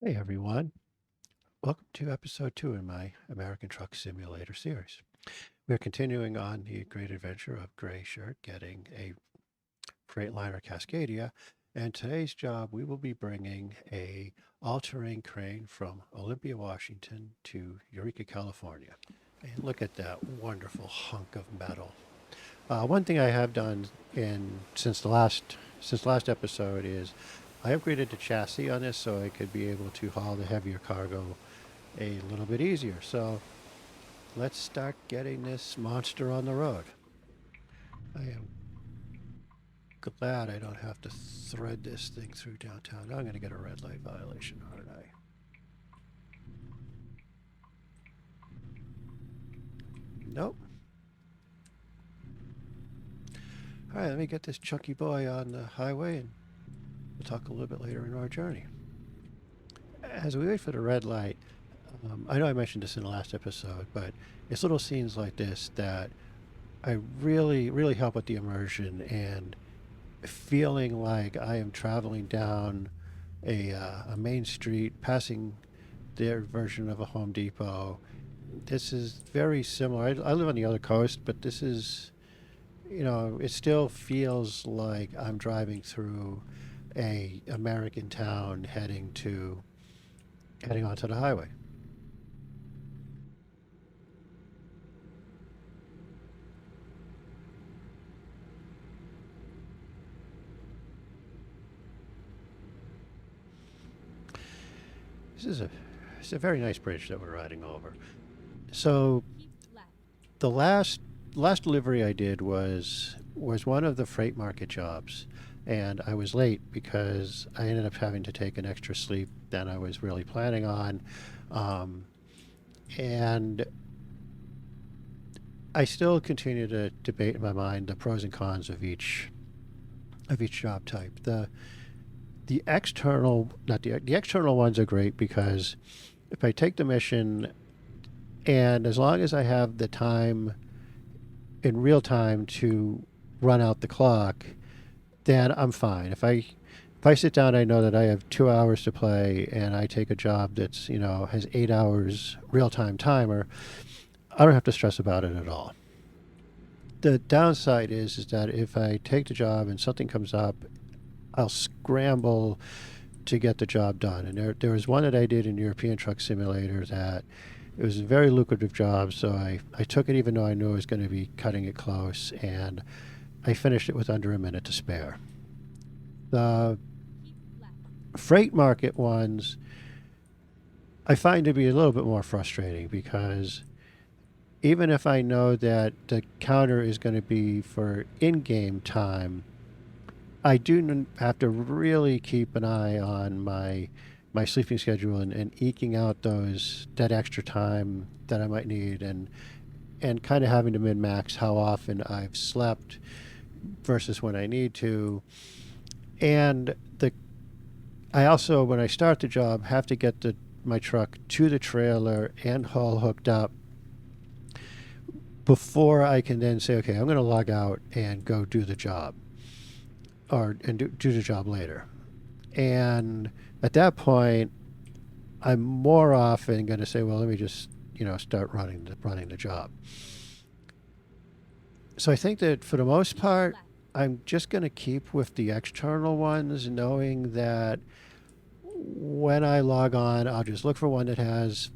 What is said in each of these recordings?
Hey everyone, welcome to episode 2 in my American Truck Simulator series. We're continuing on the great adventure of Gray Shirt getting a Freightliner Cascadia, and today's job we will be bringing a all-terrain crane from Olympia, Washington to Eureka, California. And look at that wonderful hunk of metal. One thing I have done since the last episode is I upgraded the chassis on this so I could be able to haul the heavier cargo a little bit easier. So let's start getting this monster on the road. I am glad I don't have to thread this thing through downtown. Now I'm going to get a red light violation, aren't I? Nope. All right, let me get this chunky boy on the highway and we'll talk a little bit later in our journey. As we wait for the red light, I know I mentioned this in the last episode, but it's little scenes like this that I really help with the immersion and feeling like I am traveling down a main street, passing their version of a Home Depot. This is very similar. I live on the other coast, but this is, it still feels like I'm driving through a American town heading onto the highway. This is a it's a very nice bridge that we're riding over. So the last delivery I did was one of the freight market jobs, and I was late because I ended up having to take an extra sleep than I was really planning on, um, and I still continue to debate in my mind the pros and cons of each job type. The external not the external ones are great because if I take the mission and as long as I have the time in real time to run out the clock, then I'm fine. If I sit down, I know that I have 2 hours to play, and I take a job that's has 8 hours real time timer. I don't have to stress about it at all. The downside is that if I take the job and something comes up, I'll scramble to get the job done. And there was one that I did in European Truck Simulator that it was a very lucrative job, so I took it even though I knew I was going to be cutting it close, and I finished it with under a minute to spare. The freight market ones I find to be a little bit more frustrating because even if I know that the counter is going to be for in-game time, I do have to really keep an eye on my sleeping schedule and eking out that extra time that I might need and kind of having to min max how often I've slept versus when I need to. And the I also when I start the job have to get my truck to the trailer and haul hooked up before I can then say, okay, I'm going to log out and go do the job and do the job later. And at that point, I'm more often going to say, well, let me just start running the job. So I think that for the most part, I'm just going to keep with the external ones, knowing that when I log on, I'll just look for one that has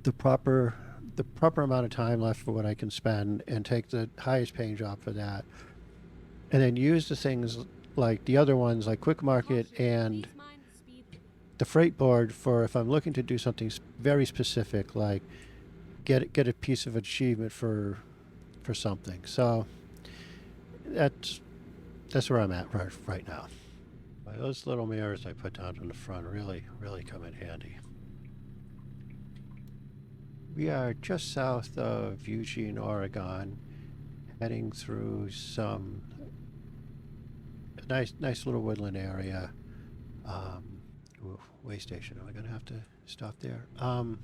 the proper the proper amount of time left for what I can spend and take the highest paying job for that. And then use the things like the other ones like Quick Market and the freight board for if I'm looking to do something very specific, like get a piece of achievement for something. So that's that's where I'm at right now. Those little mirrors I put down on the front really come in handy. We are just south of Eugene, Oregon, heading through some nice little woodland area. Um, Way station. Am I going to have to stop there? And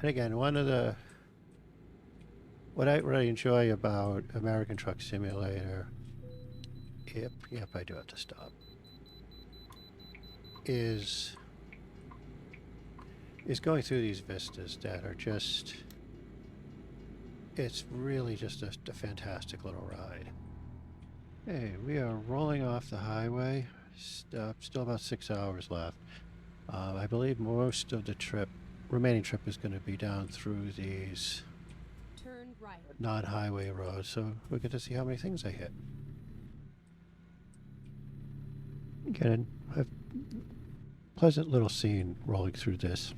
again, one of the what I really enjoy about American Truck Simulator. Yep, I do have to stop. is going through these vistas that are just, it's really just a fantastic little ride. Hey, we are rolling off the highway. Still about 6 hours left. I believe most of the remaining trip is going to be down through these Turn right. non-highway roads, so we'll get to see how many things I hit. Again, a pleasant little scene rolling through this.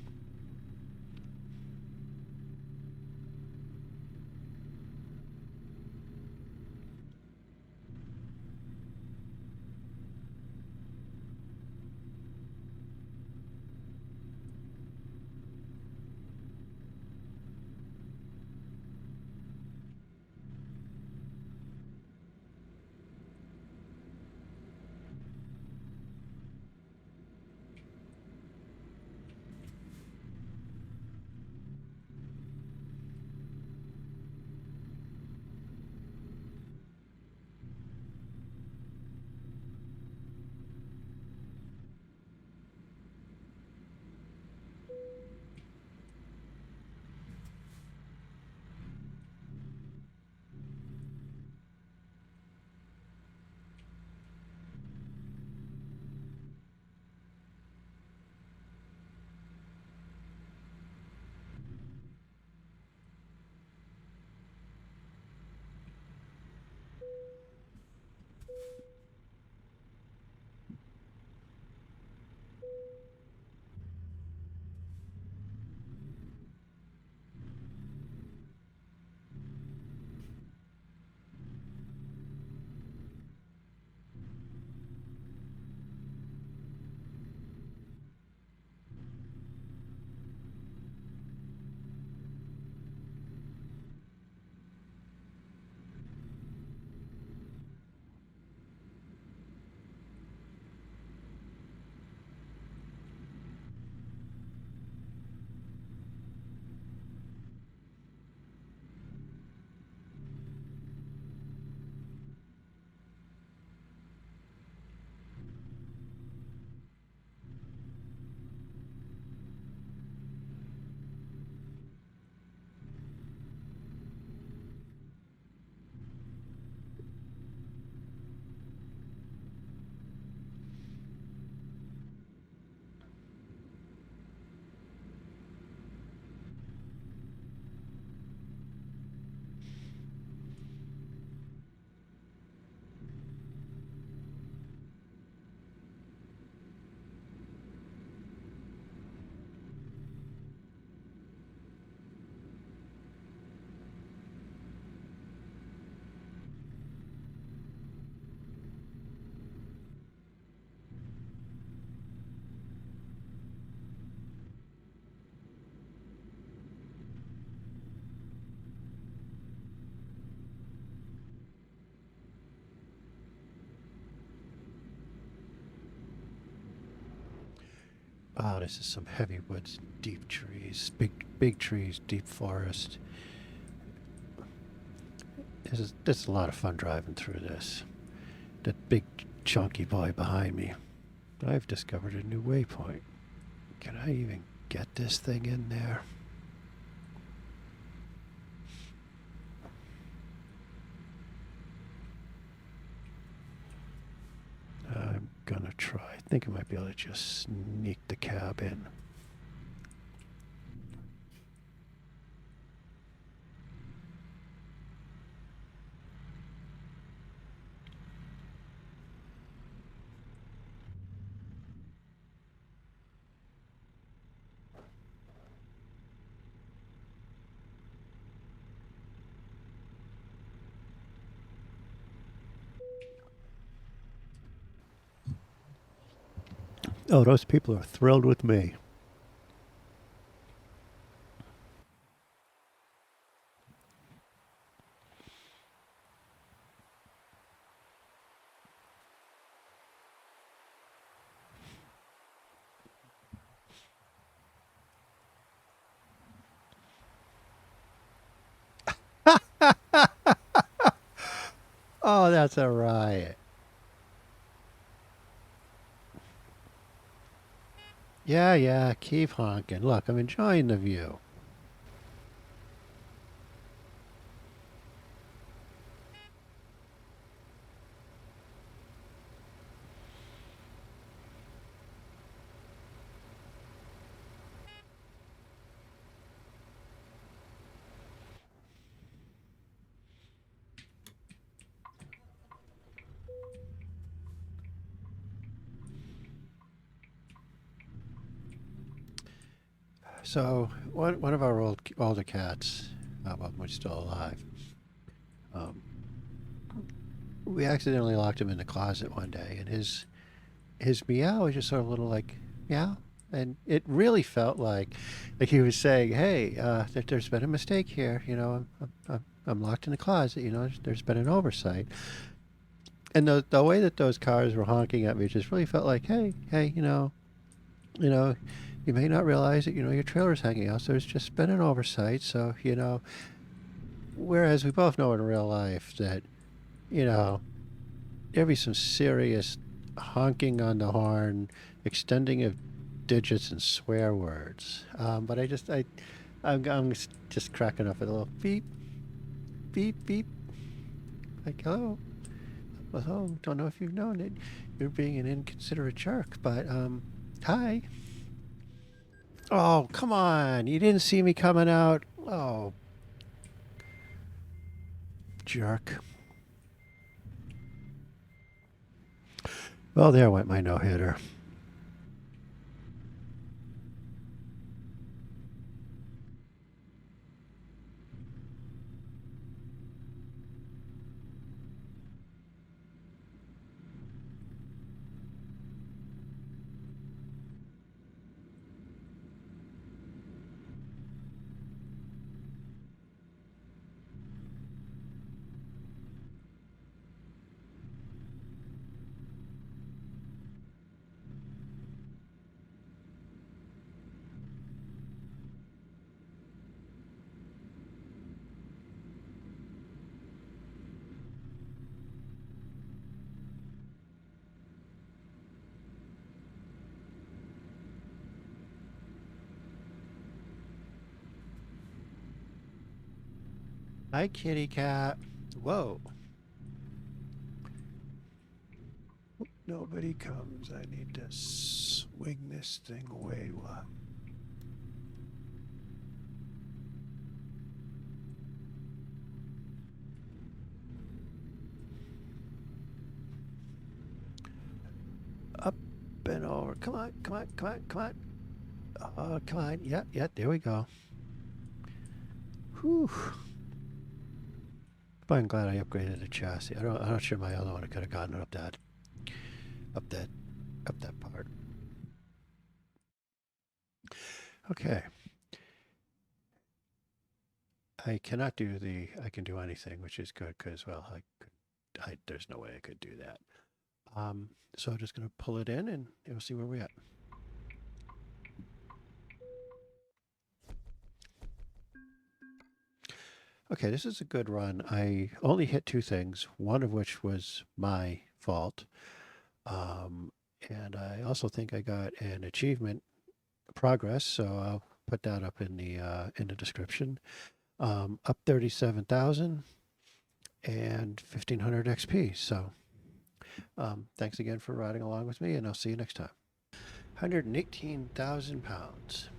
Wow, this is some heavy woods, deep trees, big trees, deep forest. This is a lot of fun driving through this. That big chunky boy behind me. I've discovered a new waypoint. Can I even get this thing in there? I'm gonna try. I think I might be able to just sneak the cab in. Oh, those people are thrilled with me. Oh, that's a riot. Yeah, yeah, keep honking. Look, I'm enjoying the view. So one of our older cats, well, when he's still alive, um, we accidentally locked him in the closet one day, and his meow was just sort of a little like meow, and it really felt like he was saying, "Hey, there's been a mistake here. You know, I'm locked in the closet. You know, there's been an oversight." And the way that those cars were honking at me just really felt like, "Hey, hey, you know, you may not realize that your trailer's hanging out. So there's just been an oversight. So whereas we both know in real life that you know there'd be some serious honking on the horn, extending of digits and swear words. But I'm just cracking up with a little beep, beep, beep. Like, hello, hello. Don't know if you've known it. You're being an inconsiderate jerk, but hi. Oh, come on. You didn't see me coming out. Oh, jerk. Well, there went my no hitter. Hi, kitty cat. Whoa. Nobody comes. I need to swing this thing away. What? Up and over. Come on, come on, come on, come on. Oh, come on. Yeah, yeah, there we go. Whew. But I'm glad I upgraded the chassis. I'm not sure my other one could have gotten it up that, up that part. Okay. I can do anything, which is good because, well, there's no way I could do that. So I'm just going to pull it in and we'll see where we're at. Okay, this is a good run. I only hit two things, one of which was my fault. Um, and I also think I got an achievement progress, so I'll put that up in the description. Up 37,000 and 1,500 XP. So thanks again for riding along with me, and I'll see you next time. 118,000 pounds.